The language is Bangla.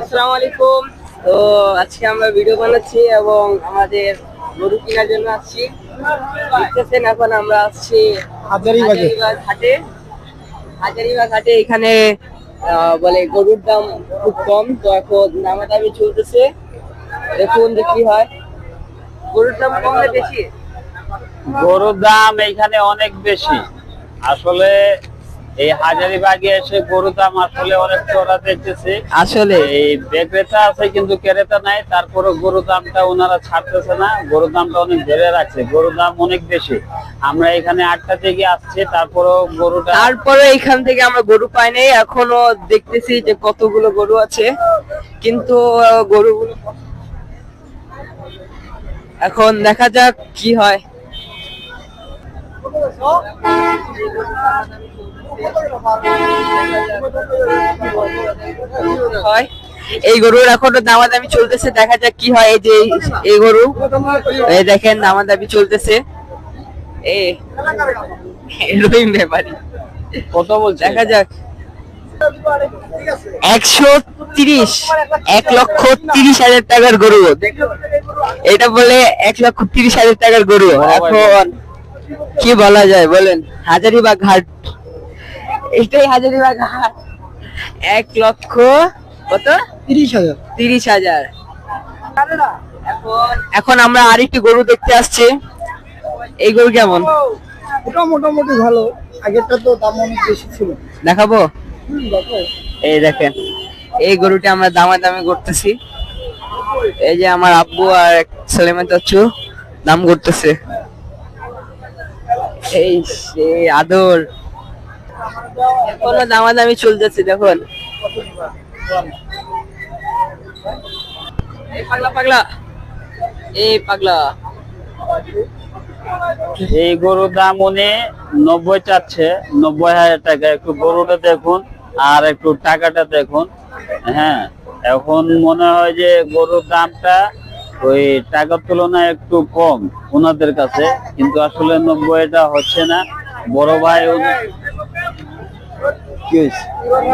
আসসালামু আলাইকুম। তো আজকে আমরা ভিডিও বানাচ্ছি এবং আমাদের গরু কেনার জন্য আসছি। দেখতেছেন এখন আমরা আসছি হাজারীবাগ হাটে। হাজারীবাগ হাটে এখানে বলে গরুর দাম খুব কম, তো এখন দামাদামি চলতেছে। দেখুন যে কি হয়, গরুর দাম কম না বেশি? গরুর দাম এখানে অনেক বেশি। আসলে এই হাজারীবাগে এসে গরুর দাম আসলে অনেক চড়া দেখতেছে। আসলে এই বিক্রেতা আছে কিন্তু ক্রেতা নাই, তারপরে গরুর দামটা ওনারা ছাড়তেছে না, গরুর দামটা অনেক ধরে রাখছে, গরুর দাম অনেক বেশি। আমরা এখানে 8টা থেকে আসছি, তারপরে এখান থেকে আমরা গরু পাই নাই। এখনো দেখতেছি যে কতগুলো গরু আছে, কিন্তু গরুগুলো এখন দেখা যাক কি হয়। এই গরুর এখনো দামাদামি চলতেছে, দেখা যাক কি হয়। এই যে এই গরু, এই দেখেন দামাদামি চলতেছে। রহিম ব্যাপারী কত বলছে দেখা যাক। 130, 1,30,000 টাকার গরু। এটা বলে 1,30,000 টাকার গরু। এখন কি বলা যায় বলেন? হাজারীবাগ হাট, এটাই হাজারীবাগ হাট। 1,30,000। 30,000। এখন আমরা আরেকটি গরু দেখতে আসছি। এই গরু কেমন? ওটা মোটামুটি ভালো, আগেরটা তো দাম অনেক বেশি ছিল। দেখাবো? এই দেখেন, এই গরুটা আমরা দামাদামি করতেছি। এই যে আমার আব্বু আর এক সালেমান চাচু দাম করতেছে। এই সেই আদর, এখনো দামাদামি চলতেছে। দেখুন এই পাগলা পাগলা, এই পাগলা, এই গরুর দাম উনি 90 চাচ্ছে, 90,000 টাকা। একটু গরুটা দেখুন আর একটু টাকাটা দেখুন। হ্যাঁ, এখন মনে হয় যে গরুর দামটা ওই টাকার তুলনায় একটু কম ওনাদের কাছে, কিন্তু আসলে 90টা হচ্ছে না। বড় ভাই কি হয়েছে?